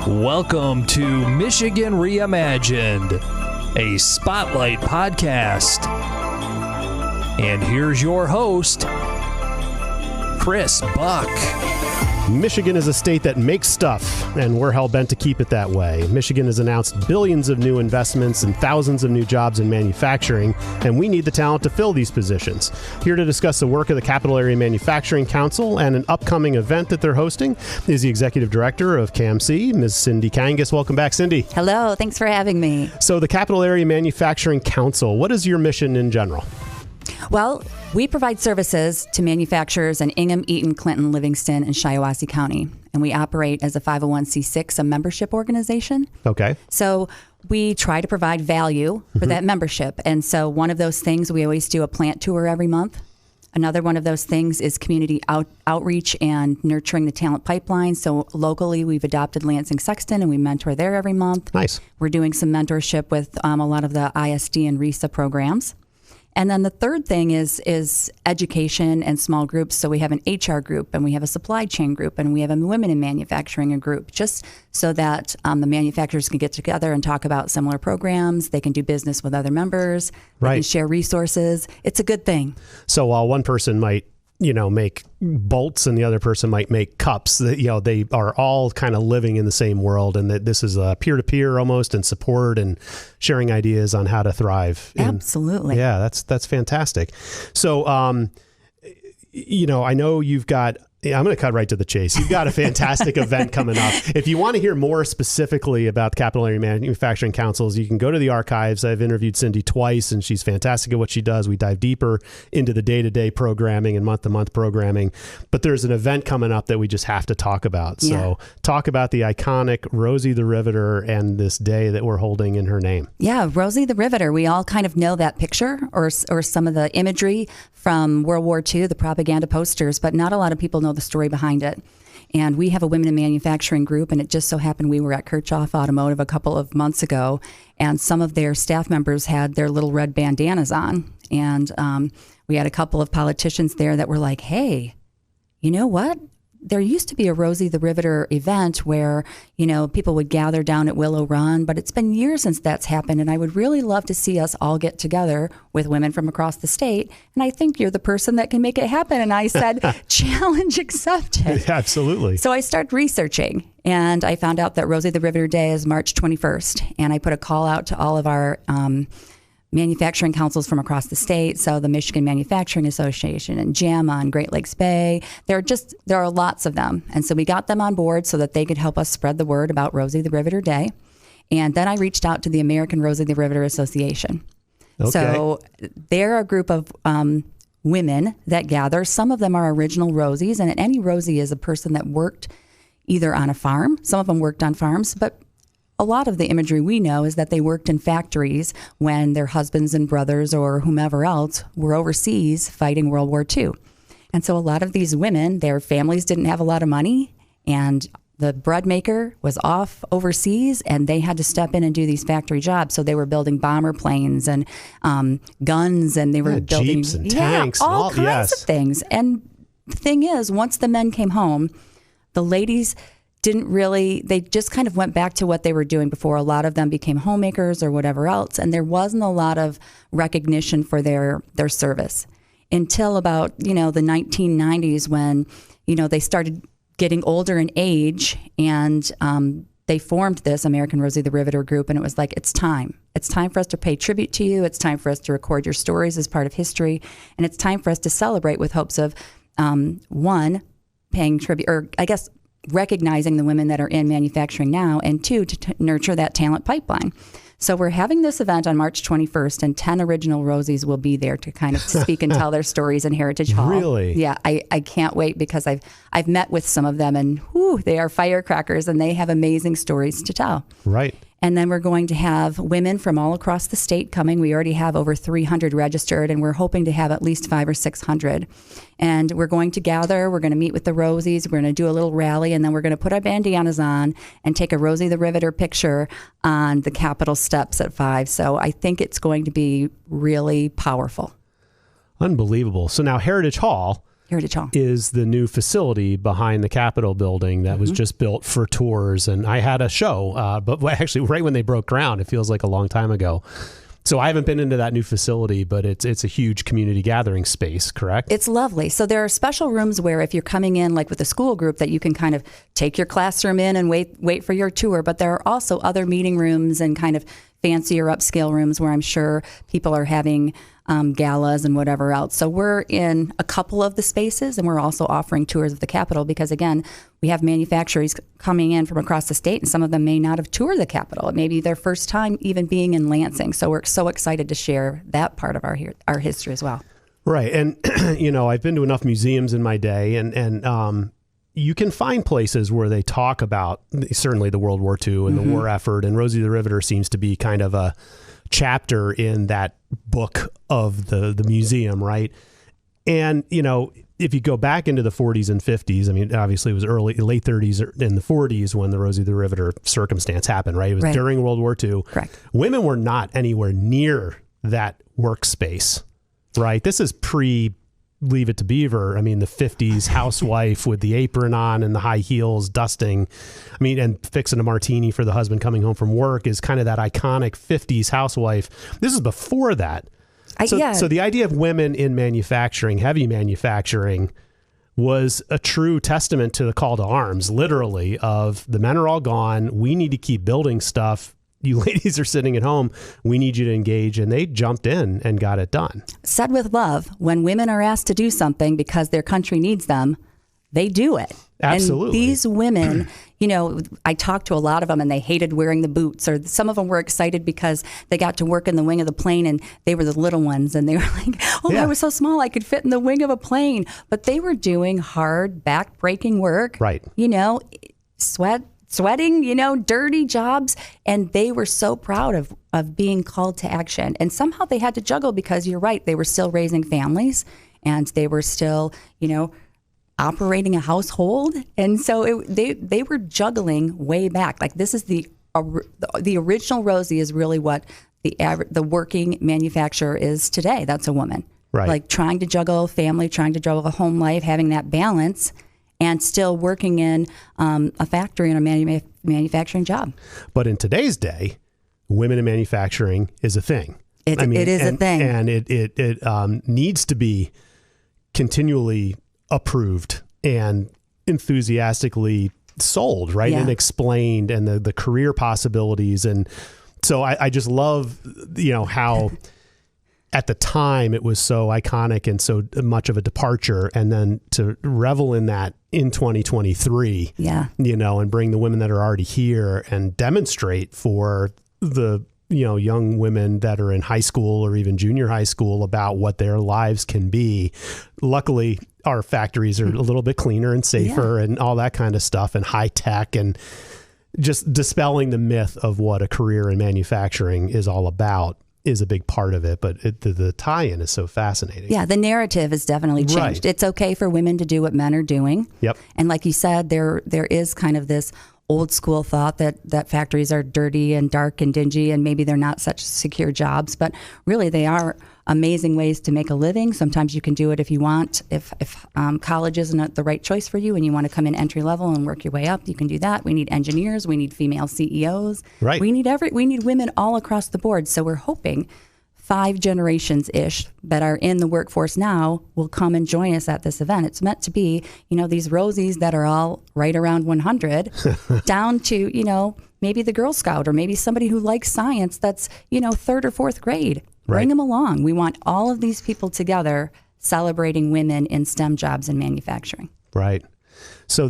Welcome to Michigan Reimagined, a Spotlight podcast. And here's your host, Chris Buck. Michigan is a state that makes stuff, and we're hell-bent to keep it that way. Michigan has announced billions of new investments and thousands of new jobs in manufacturing, and we need the talent to fill these positions. Here to discuss the work of the Capital Area Manufacturing Council and an upcoming event that they're hosting is the Executive Director of CAMC, Ms. Cindy Kangas. Welcome back, Cindy. Hello, thanks for having me. So the Capital Area Manufacturing Council, what is your mission in general? Well, we provide services to manufacturers in Ingham, Eaton, Clinton, Livingston, and Shiawassee County. And we operate as a 501c6, a membership organization. Okay. So we try to provide value for that membership. And so one of those things, we always do a plant tour every month. Another one of those things is community outreach and nurturing the talent pipeline. So locally, we've adopted Lansing Sexton, and we mentor there every month. Nice. We're doing some mentorship with a lot of the ISD and RISA programs. And then the third thing is education and small groups. So we have an HR group, and we have a supply chain group, and we have a women in manufacturing group, just so that the manufacturers can get together and talk about similar programs. They can do business with other members. They can share resources. It's a good thing. So while one person might make bolts and the other person might make cups, that, they are all kind of living in the same world, and that this is a peer-to-peer almost, and support and sharing ideas on how to thrive. Absolutely. Yeah, that's fantastic. So, I know you've got, I'm going to cut right to the chase. You've got a fantastic event coming up. If you want to hear more specifically about the Capital Area Manufacturing Councils, you can go to the archives. I've interviewed Cindy twice, and she's fantastic at what she does. We dive deeper into the day-to-day programming and month-to-month programming. But there's an event coming up that we just have to talk about. So talk about the iconic Rosie the Riveter and this day that we're holding in her name. Yeah, Rosie the Riveter. We all kind of know that picture or some of the imagery from World War II, the propaganda posters, but not a lot of people know the story behind it. And we have a women in manufacturing group, and it just so happened we were at Kirchhoff Automotive a couple of months ago, and some of their staff members had their little red bandanas on. And we had a couple of politicians there that were like, hey, you know what? There used to be a Rosie the Riveter event where, people would gather down at Willow Run, but it's been years since that's happened, and I would really love to see us all get together with women from across the state, and I think you're the person that can make it happen. And I said, challenge accepted. Yeah, absolutely. So I started researching, and I found out that Rosie the Riveter Day is March 21st, and I put a call out to all of our manufacturing councils from across the state. So the Michigan Manufacturing Association and JAMA and Great Lakes Bay, there are lots of them. And so we got them on board so that they could help us spread the word about Rosie the Riveter Day. And then I reached out to the American Rosie the Riveter Association. Okay. So they're a group of women that gather. Some of them are original Rosies, and any Rosie is a person that worked either on a farm. Some of them worked on farms, but a lot of the imagery we know is that they worked in factories when their husbands and brothers or whomever else were overseas fighting World War II. And so a lot of these women, their families didn't have a lot of money, and the bread maker was off overseas, and they had to step in and do these factory jobs. So they were building bomber planes and guns, and they were building Jeeps and tanks, all kinds of things. And the thing is, once the men came home, the ladies they just kind of went back to what they were doing before. A lot of them became homemakers or whatever else, and there wasn't a lot of recognition for their service until about, the 1990s when, they started getting older in age, and they formed this American Rosie the Riveter group, and it was like, it's time. It's time for us to pay tribute to you. It's time for us to record your stories as part of history, and it's time for us to celebrate with hopes of, one, paying tribute, or I guess recognizing the women that are in manufacturing now, and two, to nurture that talent pipeline. So we're having this event on March 21st, and 10 original Rosies will be there to kind of speak and tell their stories in Heritage Hall. Really? Yeah, I can't wait, because I've met with some of them, and they are firecrackers, and they have amazing stories to tell. Right. And then we're going to have women from all across the state coming. We already have over 300 registered, and we're hoping to have at least 500 or 600. And we're going to gather. We're going to meet with the Rosies. We're going to do a little rally, and then we're going to put our bandanas on and take a Rosie the Riveter picture on the Capitol steps at 5. So I think it's going to be really powerful. Unbelievable. So now Heritage Hall Heritage Hall. is the new facility behind the Capitol building that was just built for tours. And I had a show, but actually right when they broke ground, it feels like a long time ago. So I haven't been into that new facility, but it's a huge community gathering space, correct? It's lovely. So there are special rooms where if you're coming in like with a school group that you can kind of take your classroom in and wait for your tour. But there are also other meeting rooms and kind of fancier upscale rooms where I'm sure people are having galas and whatever else. So we're in a couple of the spaces, and we're also offering tours of the Capitol because, again, we have manufacturers coming in from across the state, and some of them may not have toured the Capitol. It may be their first time even being in Lansing. So we're so excited to share that part of our history as well. Right. And, I've been to enough museums in my day, and you can find places where they talk about certainly the World War II and the war effort, and Rosie the Riveter seems to be kind of a chapter in that book of the museum, right? And, if you go back into the 40s and 50s, I mean, obviously it was late 30s and the 40s when the Rosie the Riveter circumstance happened, right? It was during World War II. Correct. Women were not anywhere near that workspace, right? This is Leave It to Beaver. I mean, the 50s housewife with the apron on and the high heels dusting. I mean, and fixing a martini for the husband coming home from work is kind of that iconic 50s housewife. This is before that. So the idea of women in manufacturing, heavy manufacturing, was a true testament to the call to arms, literally, of the men are all gone. We need to keep building stuff. You ladies are sitting at home. We need you to engage. And they jumped in and got it done. Said with love, when women are asked to do something because their country needs them, they do it. Absolutely. And these women, I talked to a lot of them and they hated wearing the boots, or some of them were excited because they got to work in the wing of the plane and they were the little ones and they were like, I was so small I could fit in the wing of a plane. But they were doing hard, back-breaking work. Right. Sweating, dirty jobs. And they were so proud of being called to action. And somehow they had to juggle because you're right, they were still raising families and they were still, operating a household. And so they were juggling way back. Like this is the original Rosie is really what the working manufacturer is today. That's a woman. Right. Like trying to juggle family, trying to juggle a home life, having that balance, and still working in a factory and a manufacturing job. But in today's day, women in manufacturing is a thing. It is a thing. And it needs to be continually approved and enthusiastically sold, right? Yeah. And explained, and the career possibilities. And so I just love, how at the time it was so iconic and so much of a departure, and then to revel in that in 2023, and bring the women that are already here and demonstrate for the, young women that are in high school or even junior high school about what their lives can be. Luckily, our factories are a little bit cleaner and safer and all that kind of stuff, and high tech, and just dispelling the myth of what a career in manufacturing is all about is a big part of it. But the tie-in is so fascinating. Yeah, the narrative has definitely changed. Right. It's okay for women to do what men are doing. Yep. And like you said, there is kind of this old school thought that factories are dirty and dark and dingy, and maybe they're not such secure jobs, but really they are amazing ways to make a living. Sometimes you can do it if you want. If college isn't the right choice for you and you want to come in entry level and work your way up, you can do that. We need engineers. We need female CEOs. Right. We need women all across the board. So we're hoping 5 generations-ish that are in the workforce now will come and join us at this event. It's meant to be, these Rosies that are all right around 100 down to, maybe the Girl Scout or maybe somebody who likes science that's, 3rd or 4th grade. Right. Bring them along. We want all of these people together celebrating women in STEM jobs and manufacturing. Right. So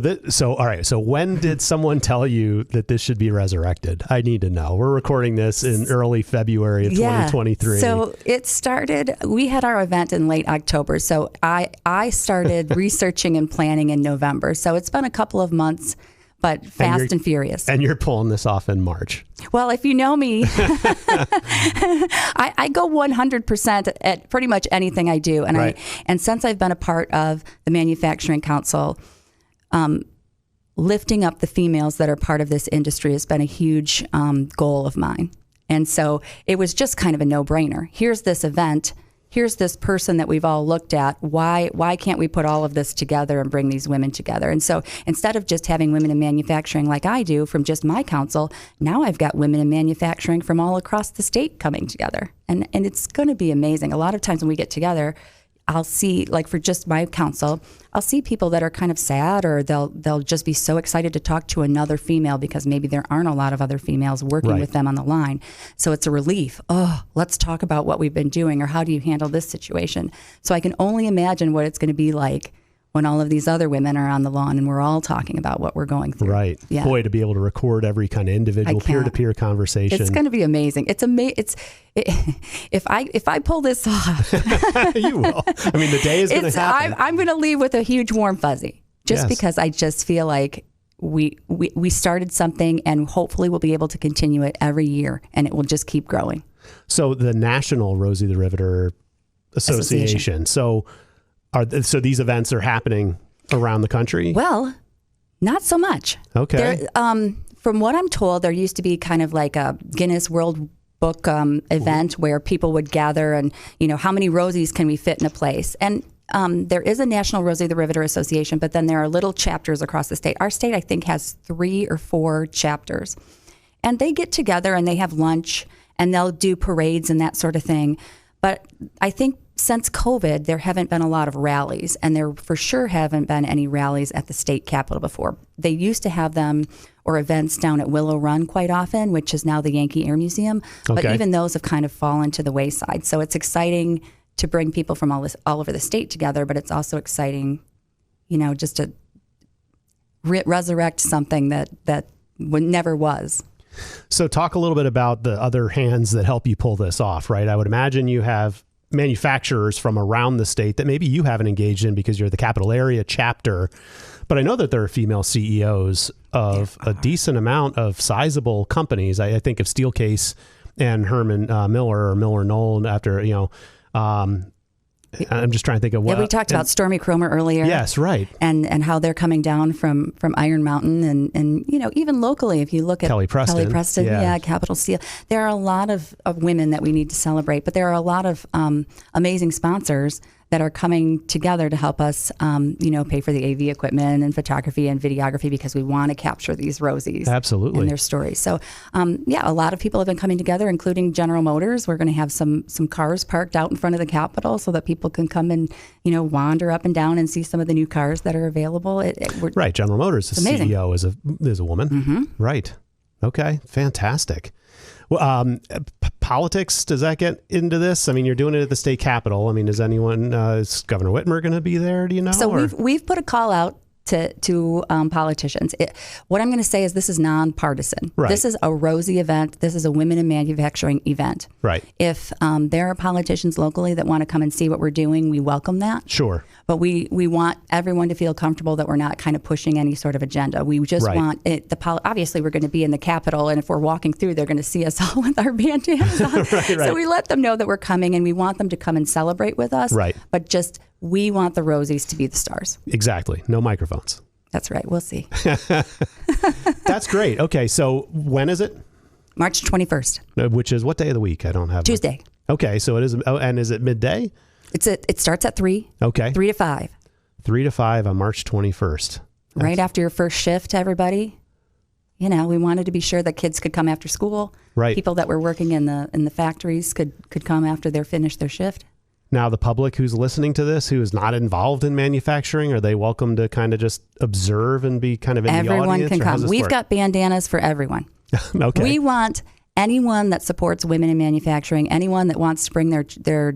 all right. So when did someone tell you that this should be resurrected? I need to know. We're recording this in early February of 2023. So it started, we had our event in late October. So I started researching and planning in November. So it's been a couple of months, but fast and furious. And you're pulling this off in March. Well, if you know me, I go 100% at pretty much anything I do. And right. And since I've been a part of the Manufacturing Council, lifting up the females that are part of this industry has been a huge goal of mine. And so it was just kind of a no-brainer. Here's this event. here's this person that we've all looked at. Why can't we put all of this together and bring these women together? And so instead of just having women in manufacturing like I do from just my council, now I've got women in manufacturing from all across the state coming together. And it's going to be amazing. A lot of times when we get together, I'll see, like for just my council, I'll see people that are kind of sad, or they'll just be so excited to talk to another female because maybe there aren't a lot of other females working with them on the line. So it's a relief. Oh, let's talk about what we've been doing, or how do you handle this situation? So I can only imagine what it's going to be like when all of these other women are on the lawn and we're all talking about what we're going through. Right. Yeah. Boy, to be able to record every kind of individual peer-to-peer conversation. It's going to be amazing. If I pull this off. You will. I mean, the day is going to happen. I'm going to leave with a huge warm fuzzy, just because I just feel like we started something, and hopefully we'll be able to continue it every year, and it will just keep growing. So the National Rosie the Riveter Association. So these events are happening around the country? Well, not so much. Okay. From what I'm told, there used to be kind of like a Guinness World Book event where people would gather and, how many Rosies can we fit in a place? And there is a National Rosie the Riveter Association, but then there are little chapters across the state. Our state, I think, has 3 or 4 chapters. And they get together and they have lunch and they'll do parades and that sort of thing. But I think since COVID, there haven't been a lot of rallies, and there for sure haven't been any rallies at the state capitol before. They used to have them or events down at Willow Run quite often, which is now the Yankee Air Museum. But even those have kind of fallen to the wayside. So it's exciting to bring people from all over the state together, but it's also exciting, just to resurrect something that never was. So talk a little bit about the other hands that help you pull this off, right? I would imagine you have manufacturers from around the state that maybe you haven't engaged in because you're the capital area chapter. But I know that there are female CEOs of a decent amount of sizable companies. I think of Steelcase and Herman Miller or Miller Knoll after, I'm just trying to think of what. Yeah, we talked about Stormy Cromer earlier. Yes, right. And how they're coming down from Iron Mountain and even locally, if you look at Kelly Preston, Capital Steel. There are a lot of women that we need to celebrate, but there are a lot of amazing sponsors that are coming together to help us, pay for the AV equipment and photography and videography because we want to capture these Rosies. Absolutely. And their stories. So, a lot of people have been coming together, including General Motors. We're going to have some cars parked out in front of the Capitol so that people can come and, wander up and down and see some of the new cars that are available. Right. General Motors, the CEO is a woman. Mm-hmm. Right. Okay. Fantastic. Well, politics, does that get into this? I mean, you're doing it at the state capitol. I mean, is Governor Whitmer going to be there? Do you know? So we've put a call out to politicians. What I'm going to say is this is nonpartisan. Right. This is a Rosie event. This is a women in manufacturing event. Right. If there are politicians locally that want to come and see what we're doing, we welcome that. Sure. But we want everyone to feel comfortable that we're not kind of pushing any sort of agenda. We just want it. Obviously, we're going to be in the Capitol, and if we're walking through, they're going to see us all with our bandanas on. Right. So we let them know that we're coming, and we want them to come and celebrate with us. Right. But we want the Rosies to be the stars. Exactly. No microphones. That's right. We'll see. That's great. Okay. So when is it? March 21st. Which is what day of the week? I don't have Tuesday. Okay. So it is. Oh, and is it midday? It starts at 3. Okay. 3 to 5. 3 to 5 on March 21st. Right after your first shift, everybody. We wanted to be sure that kids could come after school. Right. People that were working in the factories could come after they finished their shift. Now, the public who's listening to this, who is not involved in manufacturing, are they welcome to kind of just observe and be kind of in the audience? Everyone can come. We've got bandanas for everyone. Okay. We want anyone that supports women in manufacturing, anyone that wants to bring their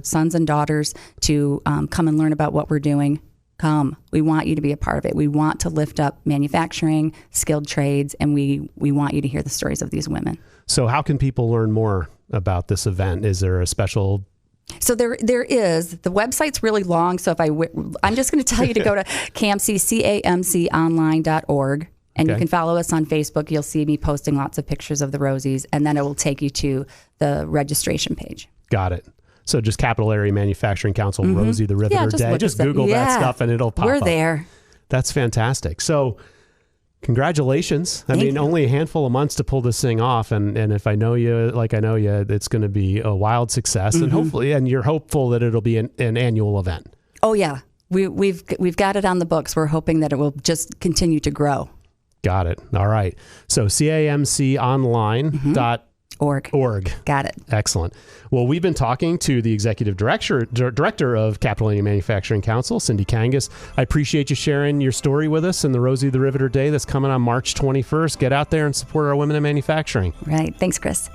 sons and daughters to come and learn about what we're doing. Come. We want you to be a part of it. We want to lift up manufacturing, skilled trades, and we want you to hear the stories of these women. So how can people learn more about this event? Is there a special... So there is. The website's really long, so I'm just going to tell you to go to CAMConline.org, and you can follow us on Facebook. You'll see me posting lots of pictures of the Rosies, and then it will take you to the registration page. Got it. So just Capital Area Manufacturing Council, Rosie the Riveter Day. Just Google that stuff, and it'll pop up. We're there. That's fantastic. So Congratulations. Thank you. Only a handful of months to pull this thing off. And if I know you, like I know you, it's going to be a wild success. And hopefully, and you're hopeful that it'll be an annual event. Oh, yeah. We've got it on the books. We're hoping that it will just continue to grow. Got it. All right. So CAMConline.org. Got it. Excellent. Well, we've been talking to the Executive Director of Capital Area Manufacturing Council, Cindy Kangas. I appreciate you sharing your story with us and the Rosie the Riveter Day that's coming on March 21st. Get out there and support our women in manufacturing. Right. Thanks, Chris.